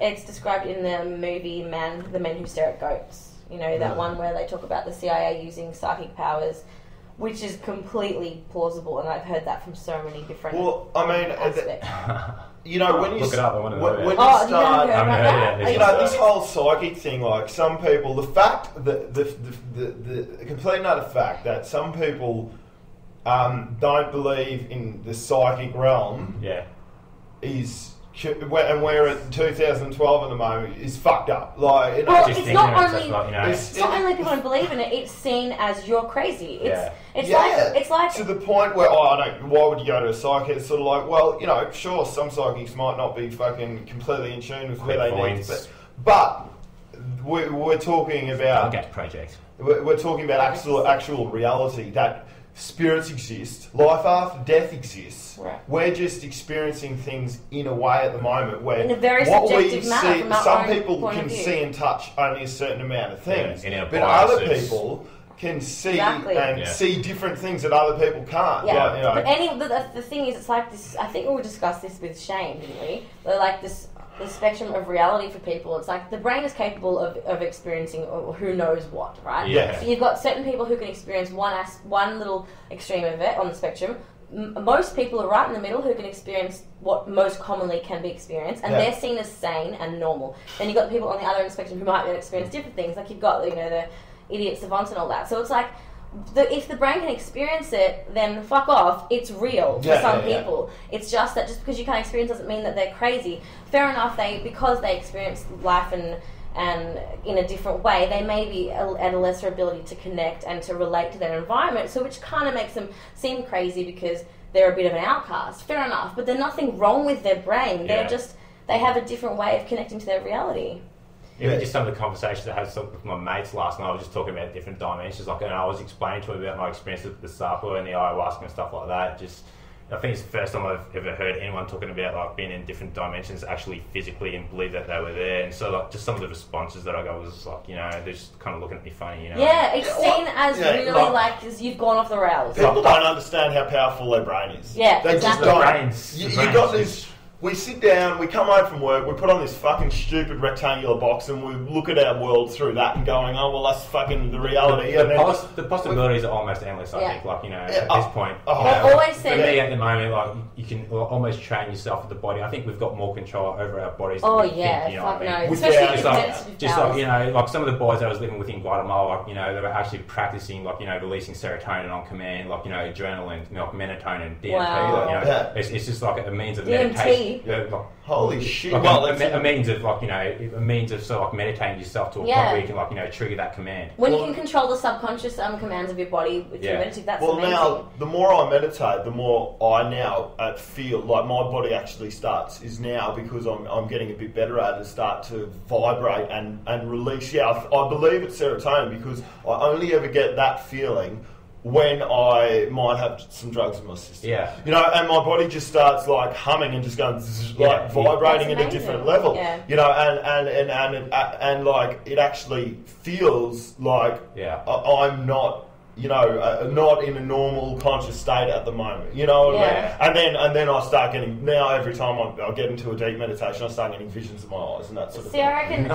It's described in the movie The Men Who Stare at Goats. You know, that one where they talk about the CIA using psychic powers, which is completely plausible, and I've heard that from so many different aspects. You know, when you look it up, I want to know. When you start, you know, this whole psychic thing, like some people, the fact that the complete and utter fact that some people don't believe in the psychic realm, is. And we're at 2012 at the moment is fucked up. Like, you know, well, it's not only people don't believe in it; it's seen as you're crazy. It's like to the point where why would you go to a psychic? It's sort of like, well, you know, sure, some psychics might not be fucking completely in tune with where they need to be, but we're talking about project. We're talking about actual reality that. Spirits exist, life after death exists. Right. We're just experiencing things in a way at the moment where in a very subjective manner, from our some own people point can of view. see and touch only a certain amount of things, but other people can see see different things that other people can't. Yeah, like, you know. But the thing is, it's like this. I think we discussed this with shame, didn't we? They're like this. The spectrum of reality for people, it's like the brain is capable of experiencing who knows what, right? Yeah. So you've got certain people who can experience one little extreme of it on the spectrum. Most people are right in the middle who can experience what most commonly can be experienced, and they're seen as sane and normal. Then you've got people on the other end of the spectrum who might be able to experience different things, like you've got the idiot savants and all that. So it's like, if the brain can experience it, then fuck off. It's real for some people. It's just that just because you can't experience doesn't mean that they're crazy. Fair enough, because they experience life and in a different way, they may be at a lesser ability to connect and to relate to their environment, so which kind of makes them seem crazy because they're a bit of an outcast. Fair enough, but there's nothing wrong with their brain. They have a different way of connecting to their reality. Even just some of the conversations I had with my mates last night, I was just talking about different dimensions. Like, and I was explaining to them about my experience with the sapo and the ayahuasca and stuff like that. I think it's the first time I've ever heard anyone talking about like being in different dimensions actually physically and believe that they were there. And so like just some of the responses that I got was like, you know, they're just kind of looking at me funny, you know. Yeah, it's seen as really like as you've gone off the rails. People don't understand how powerful their brain is. Yeah, they exactly. just don't. You got this. We sit down, we come home from work, we put on this fucking stupid rectangular box and we look at our world through that and going, oh, well, that's fucking the reality. The possibilities are almost endless, I think, like, you know, at this point. I've always said... For me, at the moment, like, you can almost train yourself with the body. I think we've got more control over our bodies than we think, you know what I mean? Especially just like, you know, like some of the boys that I was living with in Guatemala, like, you know, they were actually practicing, like, you know, releasing serotonin on command, like, you know, adrenaline, you know, melatonin, DMT, like, you know, it's just like a means of meditation. Holy shit! Like a means of like, you know, a means of sort of like meditating yourself to a point where you can, like, you know, trigger that command. When you can control the subconscious commands of your body with your meditation, that's amazing. Now the more I meditate, the more I now feel like my body actually is now because I'm getting a bit better at it, start to vibrate and release. Yeah, I believe it's serotonin because I only ever get that feeling when I might have some drugs in my system. Yeah. You know, and my body just starts like humming and just going like vibrating at a different level. Yeah. You know, and like it actually feels like I'm not, you know, not in a normal conscious state at the moment. You know what I mean? And then I start getting, now every time I get into a deep meditation, I start getting visions of my eyes and that sort of thing. I reckon... So,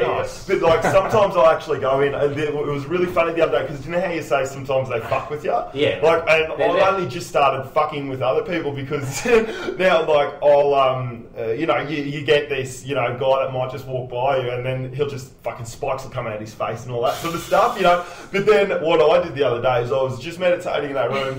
nice. But like sometimes I actually go in, and it was really funny the other day, because you know how you say sometimes they fuck with you? Yeah. Like, and I've only just started fucking with other people because now, like, I'll, you know, you get this, you know, guy that might just walk by you and then he'll just fucking spikes will come out of his face and all that sort of stuff, you know. But then what I did the other day is I was just meditating in that room,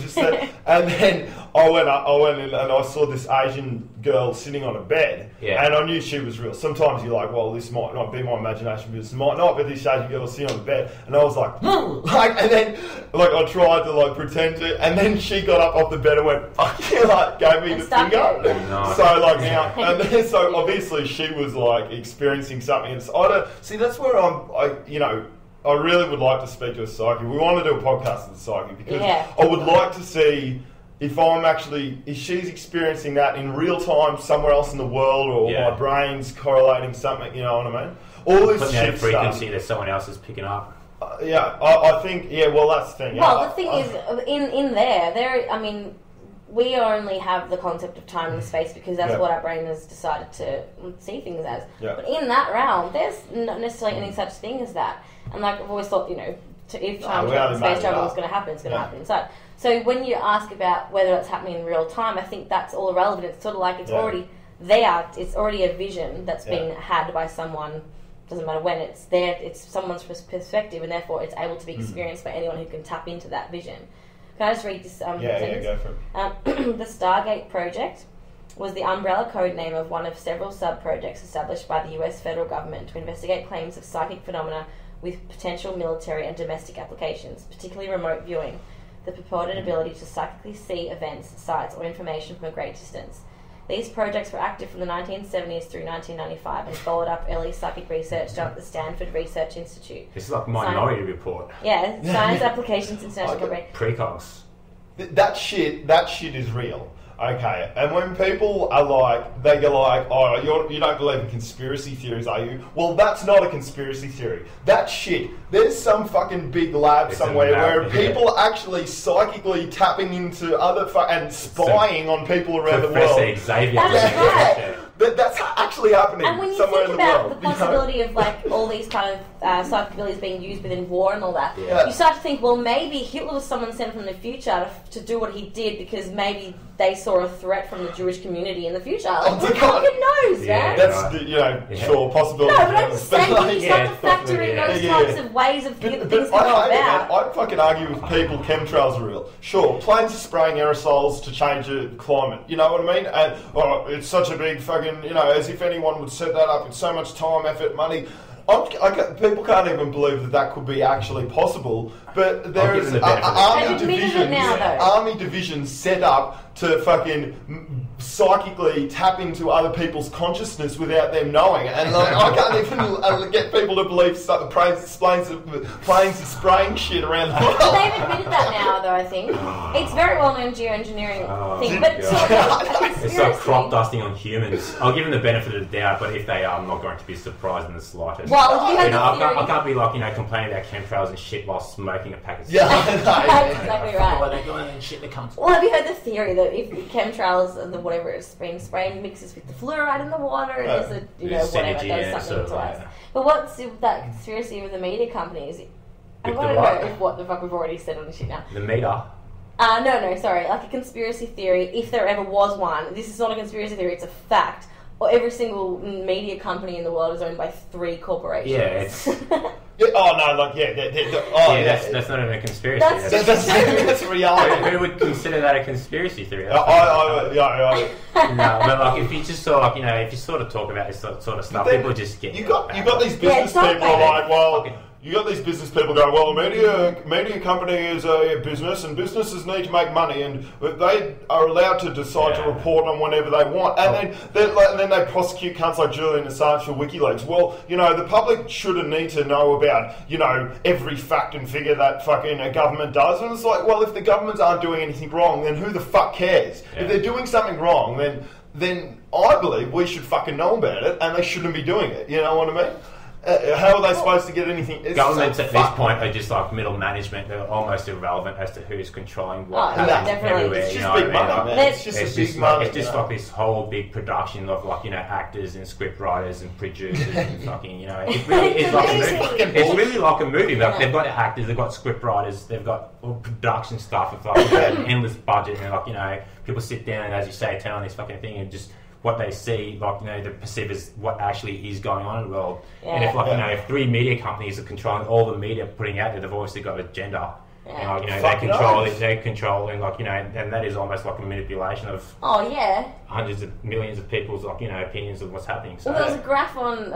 and then I went in and I saw this Asian girl sitting on a bed, and I knew she was real. Sometimes you're like, well, this might not be my imagination, but this might not. But this Asian girl was sitting on the bed, and I was like, and then like I tried to like pretend to, and then she got up off the bed and went, fuck you, like gave me the finger. So like now, and then so obviously she was like experiencing something. And so I don't see. That's where I really would like to speak to a psychic. We want to do a podcast with a psychic because I would like to see if she's experiencing that in real time somewhere else in the world, or my brain's correlating something, you know what I mean? All this shit frequency that someone else is picking up. I think, well, that's the thing. Well, the thing is, in there, I mean, we only have the concept of time and space because that's what our brain has decided to see things as. Yeah. But in that realm, there's not necessarily any such thing as that. And like I've always thought, if time travel and space travel is going to happen, it's going to happen inside. So when you ask about whether it's happening in real time, I think that's all irrelevant. It's sort of like it's already there. It's already a vision that's been had by someone. Doesn't matter when it's there. It's someone's perspective, and therefore it's able to be experienced by anyone who can tap into that vision. Can I just read this sentence? Go for it. The Stargate project was the umbrella code name of one of several sub-projects established by the US federal government to investigate claims of psychic phenomena with potential military and domestic applications, particularly remote viewing, the purported ability to psychically see events, sights, or information from a great distance. These projects were active from the 1970s through 1995 and followed up early psychic research done at the Stanford Research Institute. This is like Minority Report. Yeah, Science Applications International Company. Precogs. That shit is real. Okay, and when people are like, they go like, oh, you don't believe in conspiracy theories, are you? Well, that's not a conspiracy theory. That shit, there's some fucking big lab somewhere where people actually psychically tapping into other and spying on people around the world. Professor Xavier. That's right. That's actually happening and when you somewhere think in the about world. the possibility of like all these kind of psychic abilities being used within war and all that, Yeah. you start to think, well, maybe Hitler was someone sent from the future to do what he did because maybe they saw a threat from the Jewish community in the future. Like, who fucking knows, man? That's sure possibility. No, but I'm just saying when you start to factor in those types of ways of things to go about. I'd fucking argue with people chemtrails are real. Sure, planes are spraying aerosols to change the climate. You know what I mean? And it's such a big fucking, as if anyone would set that up in so much time, effort, money. People can't even believe that could be actually possible. But there is army divisions set up to fucking psychically tap into other people's consciousness without them knowing. And I can't even get people to believe planes are spraying shit around the world. They've admitted that now, though, I think. It's very well-known geoengineering thing. But it's like crop dusting on humans. I'll give them the benefit of the doubt, but if they are, I'm not going to be surprised in the slightest. Well, I can't be like, complaining about chemtrails and shit while smoking a pack of cigarettes. That's exactly right. Well, they're going and shit that comes. Well, have you heard the theory that if chemtrails and whatever it's been spraying mixes with the fluoride in the water, and there's whatever does something to us. But what's that conspiracy with the media companies? I want to know if what the fuck we've already said on this shit now. The meter. No, sorry. Like a conspiracy theory, if there ever was one. This is not a conspiracy theory, it's a fact. Or every single media company in the world is owned by 3 corporations. Yeah, it's... that's not even a conspiracy. That's reality. Who would consider that a conspiracy theory? No, but like if you just sort of, if you sort of talk about this sort of stuff, people just get. You got these business people like, well. You got these business people going, well, a media company is a business, and businesses need to make money, and they are allowed to decide to report on whenever they want, and then they prosecute cunts like Julian Assange for WikiLeaks. Well, the public shouldn't need to know about, every fact and figure that fucking a government does, and it's like, well, if the governments aren't doing anything wrong, then who the fuck cares? Yeah. If they're doing something wrong, then I believe we should fucking know about it, and they shouldn't be doing it. You know what I mean? How are they supposed to get anything? Governments at this point are just like middle management. They're almost irrelevant as to who's controlling what. Definitely. It's just big money, man. It's just big money. It's just like this whole big production of actors and script writers and producers and fucking it really is like a movie. It's really like a movie. Like they've got actors, they've got script writers, they've got all production stuff. It's like an endless budget, and people sit down and, as you say, turn on this fucking thing and just. What they see, they perceive as what actually is going on in the world. Yeah. And if 3 media companies are controlling all the media putting out there, they've obviously got an agenda. Yeah. And, they control, and that is almost like a manipulation of hundreds of millions of people's opinions of what's happening. So, there was a graph on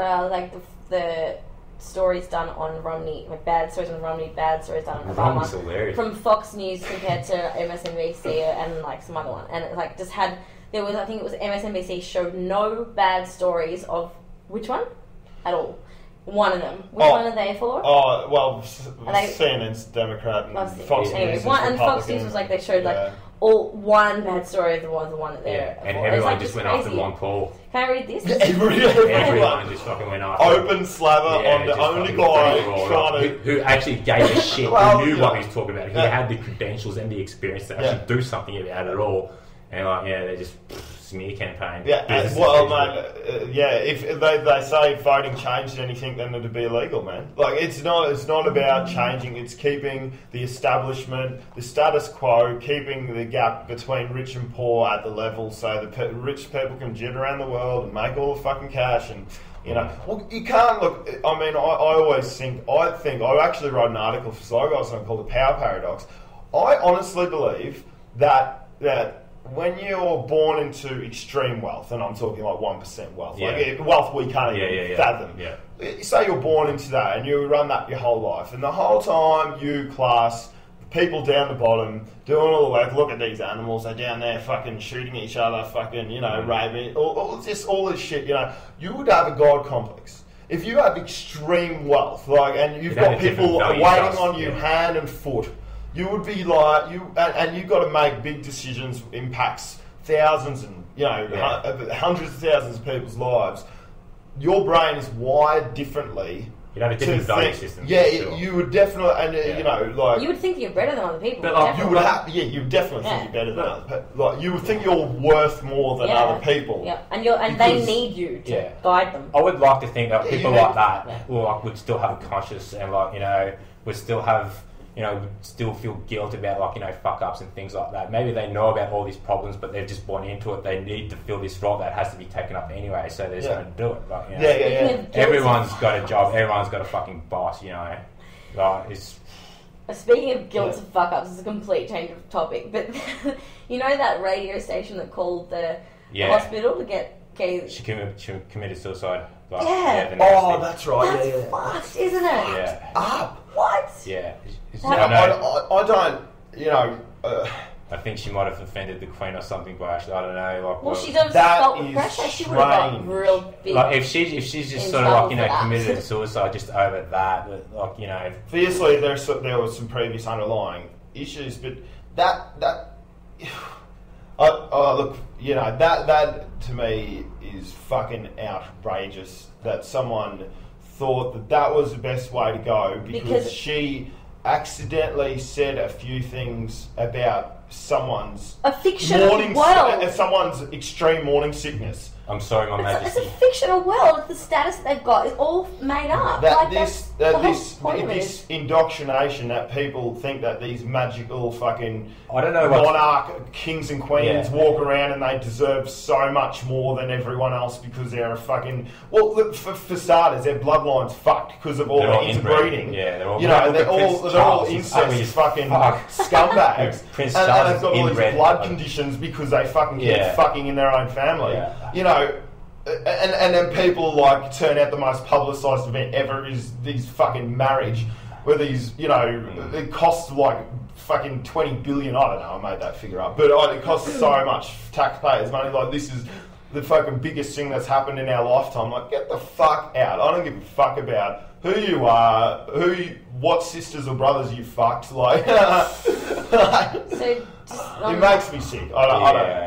the stories done on Romney, bad stories on Romney, bad stories done on Obama, from Fox News compared to MSNBC and some other one, and it just had. There was, I think it was MSNBC showed no bad stories of which one at all. One of them. Which one are they for? Oh, well, CNN's Democrat and Fox News and Fox News was they showed all one bad story of the one that they're and everyone just went after Ron Paul. Can I read this? Everyone just fucking went after open slather on the only guy who actually gave a shit, who knew what he was talking about. He had the credentials and the experience to actually do something about it all. And like, they're just smear campaign. Yeah, well, man, if they say voting changed anything, then it'd be illegal, man. Like, it's not about changing. It's keeping the establishment, the status quo, keeping the gap between rich and poor at the level, so the rich people can jet around the world and make all the fucking cash. And well, you can't look. I mean, I always think. I actually wrote an article for Sligo called "The Power Paradox." I honestly believe that when you're born into extreme wealth, and I'm talking like 1% wealth, like wealth we can't even fathom. Yeah. Say you're born into that, and you run that your whole life, and the whole time you class people down the bottom doing all the work. Look at these animals; they're down there fucking shooting each other, fucking raping, all this shit. You would have a god complex. If you have extreme wealth, and you've got people waiting on you hand and foot. You would be like and you've got to make big decisions, impacts thousands and hundreds of thousands of people's lives. Your brain is wired differently. You'd have a different value system. Yeah, you would definitely, and you would think you're better than other people. But you would have, you would definitely think you're better than other people. Like you would think you're worth more than other people. Yeah, and they need you to guide them. I would like to think that people like that would still have a conscience and would still have. Would still feel guilt about fuck ups and things like that. Maybe they know about all these problems, but they've just bought into it. They need to fill this role that has to be taken up anyway, so they're just going to do it. But, everyone's got a job. Everyone's got a fucking boss. It's. Speaking of guilt and fuck ups, it's a complete change of topic. But that radio station that called the hospital to get Kay. She committed suicide. That's right. That's fucked, isn't it? Yeah. What? Yeah. I don't. I think she might have offended the Queen or something, but actually, I don't know. Well, she doesn't felt the pressure. She would have got real big. If she's just sort of committed suicide just over that, Obviously, there was some previous underlying issues, but that to me is fucking outrageous that someone thought that was the best way to go because she accidentally said a few things about someone's someone's extreme morning sickness. I'm sorry, my Majesty. It's a fictional world. The status that they've got is all made up. This indoctrination that people think that these magical fucking monarch kings and queens walk around and they deserve so much more than everyone else because they're a fucking... Well, look, for starters, their bloodline's fucked because of all the interbreeding. Yeah, they're all incest fucking scumbags. And they've got all these blood conditions because they fucking keep fucking in their own family. Yeah. And then people turn out the most publicised event ever is these fucking marriage where these, it costs fucking 20 billion, I don't know, I made that figure up, but it costs so much taxpayers' money, this is the fucking biggest thing that's happened in our lifetime. Get the fuck out. I don't give a fuck about who you are, what sisters or brothers you fucked, it makes me sick. I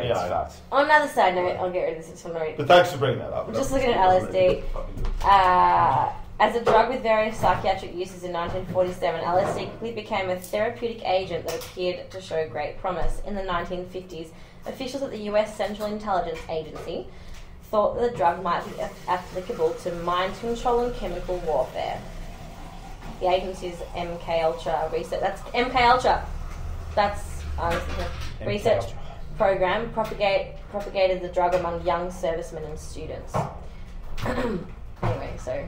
don't. On another side note, I'll get rid of this one. But thanks for bringing that up. I'm just looking at LSD. As a drug with various psychiatric uses in 1947, LSD quickly became a therapeutic agent that appeared to show great promise. In the 1950s, officials at the US Central Intelligence Agency thought that the drug might be applicable to mind control and chemical warfare. The agency's MKUltra research. That's MKUltra. That's research program propagated the drug among young servicemen and students. Anyway, so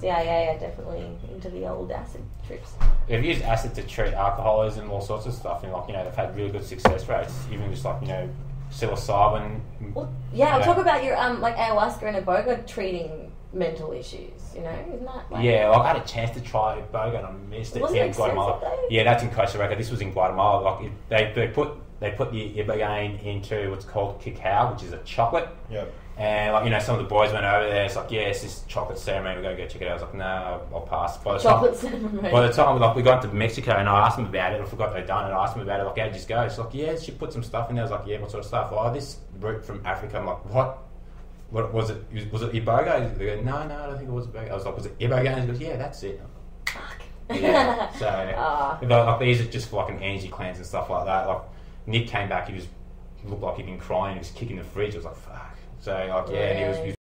CIA are definitely into the old acid trips. They've used acid to treat alcoholism and all sorts of stuff, and they've had really good success rates. Even just psilocybin. Well, I'll talk about your ayahuasca and iboga treating mental issues. Isn't that? I had a chance to try iboga and I missed it. In Guatemala. Yeah, that's in Costa Rica. This was in Guatemala. They put the ibogaine into what's called cacao, which is a chocolate. Yeah. And some of the boys went over there. It's it's this chocolate ceremony. We're going to go check it out. I was like, no, I'll pass. Ceremony. By the time we got to Mexico and I asked them about it, I forgot they'd done it. I asked them about it. How'd you go? It's she put some stuff in there. I was like, what sort of stuff? This root from Africa. I'm like, what? What was it? Was it iboga? They go, no, I don't think it was iboga. I was like, was it iboga? And he goes, yeah, that's it. Fuck. Yeah. So these are just for an energy cleanse and stuff like that. Nick came back. He was looked like he'd been crying. He was kicking the fridge. I was like, fuck. So like, yeah, and he was